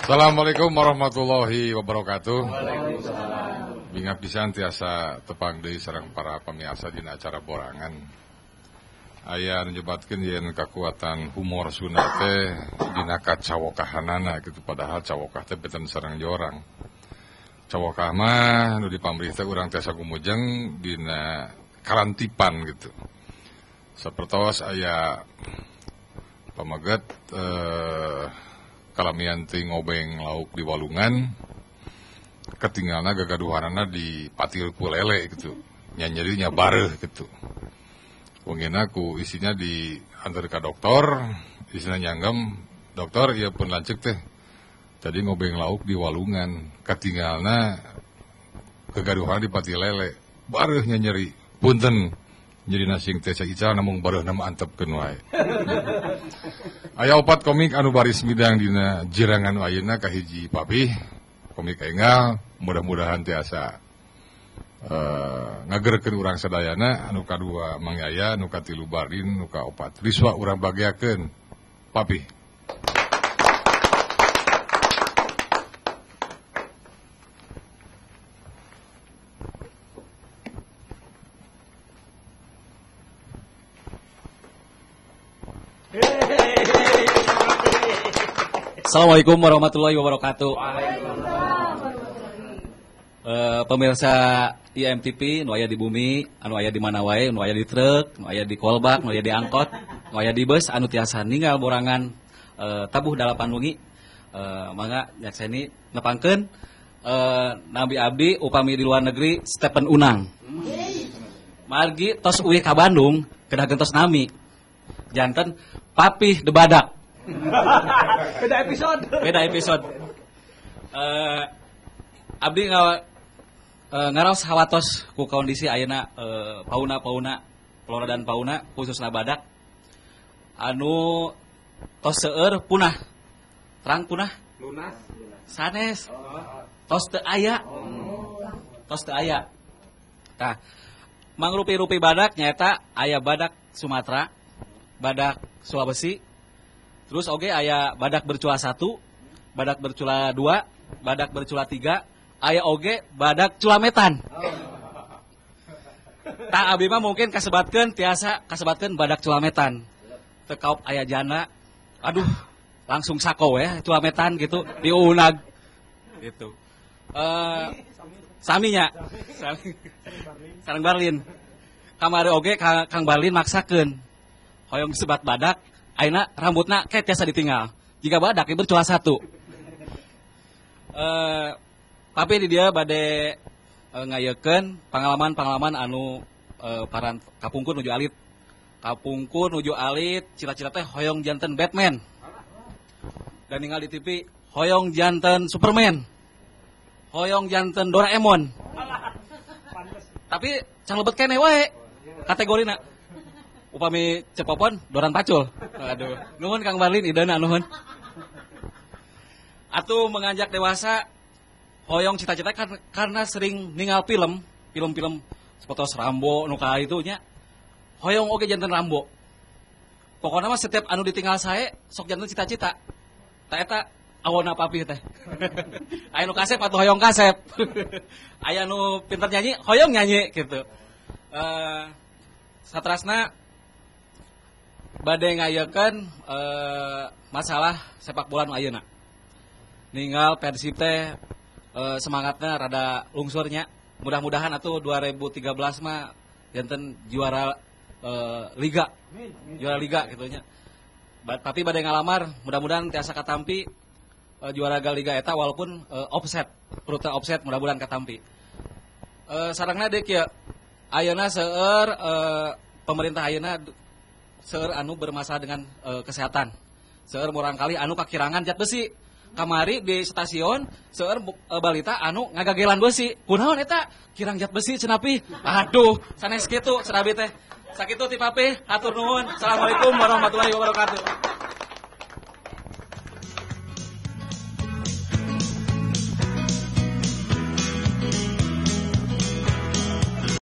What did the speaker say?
Assalamualaikum warahmatullahi wabarakatuh. Bingap pisan tiasa tepang deui sareng para pamiarsa dina acara borangan. Aya nyebatkeun yen kekuatan humor Sunda teh dina kacawokahanana gitu, padahal cawokah teh beten sareng jorang. Cawokah mah nu di pamrih teh urang tiasa kumujeng dina kalantipan gitu. Sapertos aya pamaget kalamian teh ngobeng lauk di walungan, ketinggalna gagaduhanana di patil pulele gitu, nyanyerinya bareh gitu. Wongena ku isinya diantar ke dokter, isinya nyanggem, dokter iya pun lancek teh. Tadi ngobeng lauk di walungan, ketinggalna gagaduhan di patil lele, bareh nyanyeri, punten. Jadi nasing teh sakica namun bareh nama antepkeun wae. Aya 4 komik anu baris midang dina jirangan ayeuna kahiji papih. Komik enggal mudah-mudahan tiasa ngageurkeun urang sadayana, anu kadua Mang Yaya, anu katilu Bardin, anu kaopat Riswa urang bagiakeun papih. Assalamualaikum warahmatullahi wabarakatuh. Pemirsa IMTV nu aya di bumi, anu aya di mana wae, nu aya di truk, nu aya di kolbak, nu aya di angkot, nu aya di bus, anu tiasa ninggal borangan tabuh dalapan wengi. Mangga nyakseni nepangkeun Nabi abdi upami di luar negeri Stephen Unang. Margi tos uih ka Bandung, kedah gentos nami. Janten papih de badak. Beda episode. Abdi ngaraos hawatos ku kondisi ayeuna pauna pelorodan pauna khususna badak anu tos seueur punah. Terang punah? Lunas. Sanes. Tos teu aya. Tos teu aya. Tah, mangrupi-rupi badak nyaeta aya badak Sumatera, badak Sulawesi. Terus oge aya badak bercula 1, badak bercula 2, badak bercula 3, aya oge badak culametan. Tah abdi mah mungkin kasebatkeun tiasa kasebatkeun badak culametan. Teu kaop aya jana. Aduh, langsung sako ya culametan gitu diunag. Gitu. Saminya. Sareng Barlin. Kamari oge Kang Barlin maksakeun. Hoyong sebat badak ayeuna rambutna kayak tiasa ditinggal. Jika badak bercula 1. Tapi di dia bade ngayekeun pengalaman-pengalaman anu paran kapungkur nuju alit. Kapungkur nuju alit, cita-cita teh hoyong janten Batman. Dan ninggal di TV hoyong janten Superman. Hoyong janten Doraemon. Tapi can lebet keneh wae kategorina. Upami cepopon doran pacul. Aduh, nuhun Kang Barlin ideuna nuhun. Atuh menganjak dewasa hoyong cita-cita karena sering ningal film seperti Rambo nu ka itu nya. Hoyong oge janten Rambo. Pokona mah setiap anu ditinggal sae sok janten cita-cita. Tah eta awona papih teh. Aya nu kasep atuh hoyong kasep. Aya nu pinter nyanyi, hoyong nyanyi gitu. Satrasna bade ngayekeun masalah sepak bola nu ayeuna. Ninggal Persib teh semangatna rada lungsurnya. Mudah-mudahan atuh 2013 mah janten juara liga. Juara liga gitu nya. Tapi bade ngalamar mudah-mudahan tiasa katampi juara liga eta walaupun offset, perutna offset mudah-mudahan katampi. Sarengna deuk kieu. Ayeuna seueur pemerintah ayeuna seueur anu bermasalah dengan kesehatan. Seueur murangkali anu kakirangan zat besi. Kamari di stasiun seueur balita anu ngagagelan besi. Kunaon eta? Kirang zat besi cenah. Aduh, sanes kitu cenah teh. Sakitu ti papih, hatur nuhun. Assalamualaikum warahmatullahi wabarakatuh.